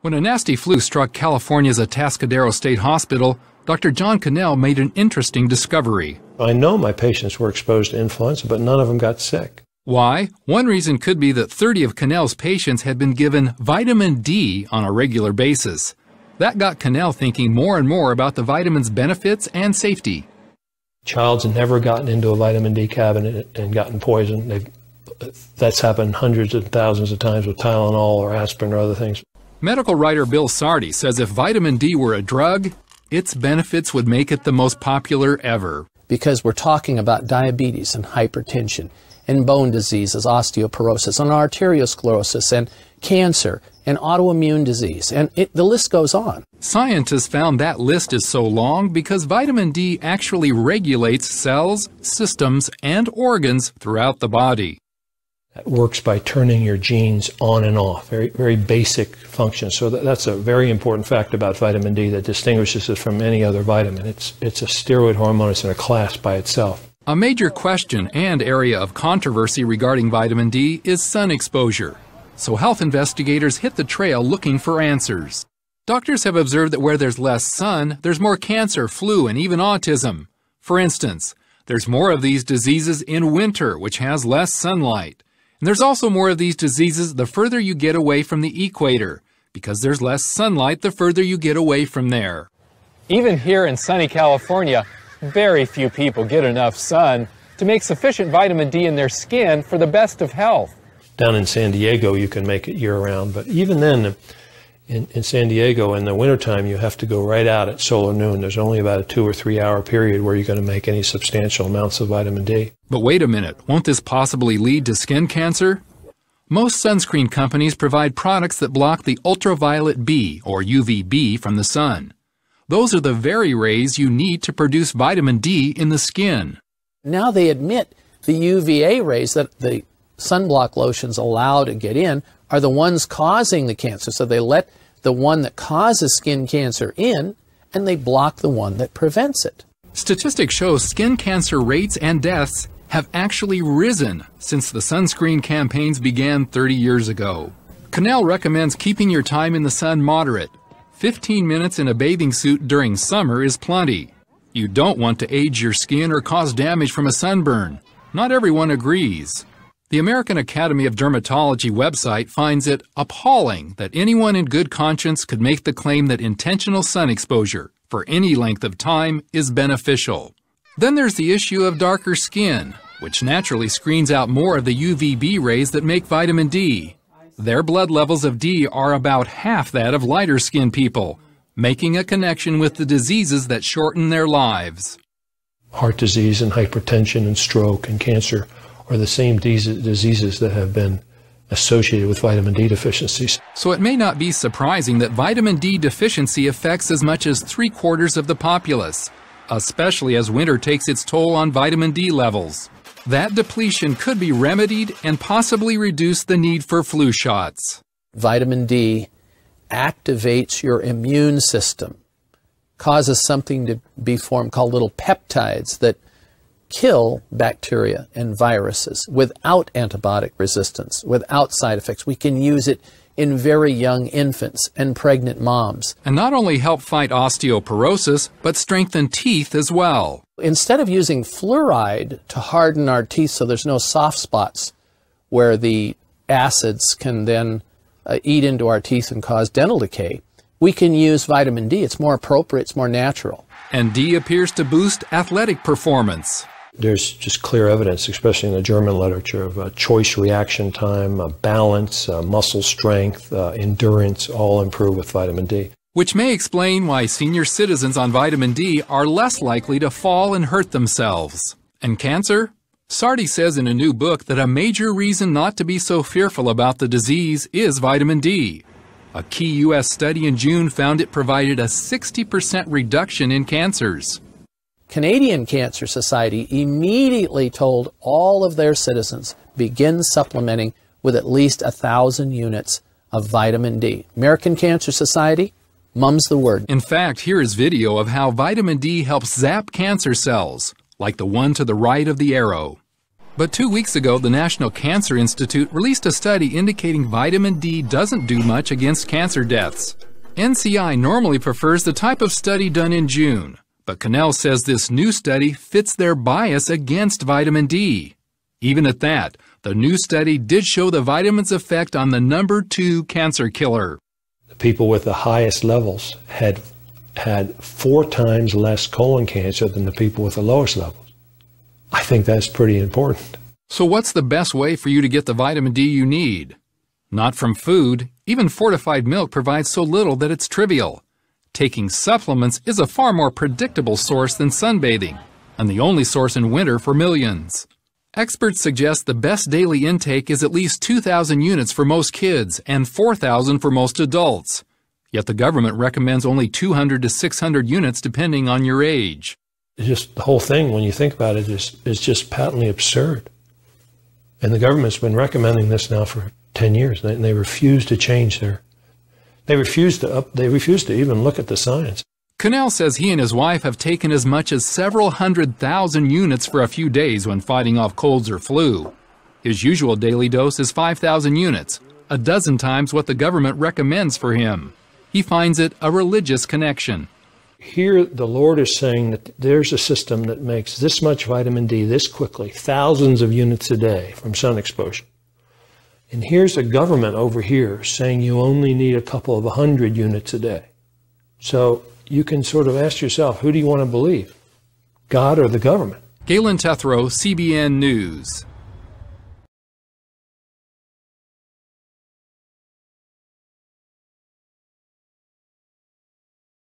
When a nasty flu struck California's Atascadero State Hospital, Dr. John Cannell made an interesting discovery. I know my patients were exposed to influenza, but none of them got sick. Why? One reason could be that 30 of Cannell's patients had been given vitamin D on a regular basis. That got Cannell thinking more and more about the vitamin's benefits and safety. Child's never gotten into a vitamin D cabinet and gotten poisoned. That's happened hundreds of thousands of times with Tylenol or aspirin or other things. Medical writer Bill Sardi says if vitamin D were a drug, its benefits would make it the most popular ever. Because we're talking about diabetes and hypertension and bone diseases, osteoporosis and arteriosclerosis and cancer and autoimmune disease, and the list goes on. Scientists found that list is so long because vitamin D actually regulates cells, systems, and organs throughout the body. It works by turning your genes on and off, very, very basic function. So that's a very important fact about vitamin D that distinguishes it from any other vitamin. It's a steroid hormone. It's in a class by itself. A major question and area of controversy regarding vitamin D is sun exposure. So health investigators hit the trail looking for answers. Doctors have observed that where there's less sun, there's more cancer, flu, and even autism. For instance, there's more of these diseases in winter, which has less sunlight. And there's also more of these diseases the further you get away from the equator, because there's less sunlight the further you get away from there. Even here in sunny California, very few people get enough sun to make sufficient vitamin D in their skin for the best of health. Down in San Diego, you can make it year-round, but even then, in San Diego, in the wintertime, you have to go right out at solar noon. There's only about a 2 or 3 hour period where you're going to make any substantial amounts of vitamin D. But wait a minute, won't this possibly lead to skin cancer? Most sunscreen companies provide products that block the ultraviolet B, or UVB, from the sun. Those are the very rays you need to produce vitamin D in the skin. Now they admit the UVA rays that the sunblock lotions allow to get in are the ones causing the cancer. So they let the one that causes skin cancer in, and they block the one that prevents it. Statistics show skin cancer rates and deaths have actually risen since the sunscreen campaigns began 30 years ago. Cannell recommends keeping your time in the sun moderate. 15 minutes in a bathing suit during summer is plenty. You don't want to age your skin or cause damage from a sunburn. Not everyone agrees. The American Academy of Dermatology website finds it appalling that anyone in good conscience could make the claim that intentional sun exposure for any length of time is beneficial. Then there's the issue of darker skin, which naturally screens out more of the UVB rays that make vitamin D. Their blood levels of D are about half that of lighter skinned people, making a connection with the diseases that shorten their lives. Heart disease and hypertension and stroke and cancer are the same diseases that have been associated with vitamin D deficiencies. So it may not be surprising that vitamin D deficiency affects as much as 3/4 of the populace, especially as winter takes its toll on vitamin D levels. That depletion could be remedied and possibly reduce the need for flu shots. Vitamin D activates your immune system, causes something to be formed called little peptides that kill bacteria and viruses without antibiotic resistance, without side effects. We can use it in very young infants and pregnant moms. And not only help fight osteoporosis, but strengthen teeth as well. Instead of using fluoride to harden our teeth so there's no soft spots where the acids can then eat into our teeth and cause dental decay, we can use vitamin D. It's more appropriate, it's more natural. And D appears to boost athletic performance. There's just clear evidence, especially in the German literature, of choice reaction time, balance, muscle strength, endurance, all improve with vitamin D. Which may explain why senior citizens on vitamin D are less likely to fall and hurt themselves. And cancer? Sardi says in a new book that a major reason not to be so fearful about the disease is vitamin D. A key U.S. study in June found it provided a 60% reduction in cancers. Canadian Cancer Society immediately told all of their citizens, begin supplementing with at least 1,000 units of vitamin D. American Cancer Society, mum's the word. In fact, here is video of how vitamin D helps zap cancer cells, like the one to the right of the arrow. But 2 weeks ago, the National Cancer Institute released a study indicating vitamin D doesn't do much against cancer deaths. NCI normally prefers the type of study done in June, but Connell says this new study fits their bias against vitamin D. Even at that, the new study did show the vitamin's effect on the number 2 cancer killer. The people with the highest levels had 4 times less colon cancer than the people with the lowest levels. I think that's pretty important. So what's the best way for you to get the vitamin D you need? Not from food. Even fortified milk provides so little that it's trivial. Taking supplements is a far more predictable source than sunbathing, and the only source in winter for millions. Experts suggest the best daily intake is at least 2,000 units for most kids and 4,000 for most adults. Yet the government recommends only 200 to 600 units depending on your age. Just the whole thing, when you think about it, is just patently absurd. And the government's been recommending this now for 10 years, and they refuse to change they refuse to even look at the science. Connell says he and his wife have taken as much as several 100,000 units for a few days when fighting off colds or flu. His usual daily dose is 5,000 units, a dozen times what the government recommends for him. He finds it a religious connection. Here, the Lord is saying that there's a system that makes this much vitamin D this quickly, thousands of units a day from sun exposure. And here's a government over here saying you only need a couple of 100 units a day. So you can sort of ask yourself, who do you want to believe? God or the government? Galen Tethrow, CBN News.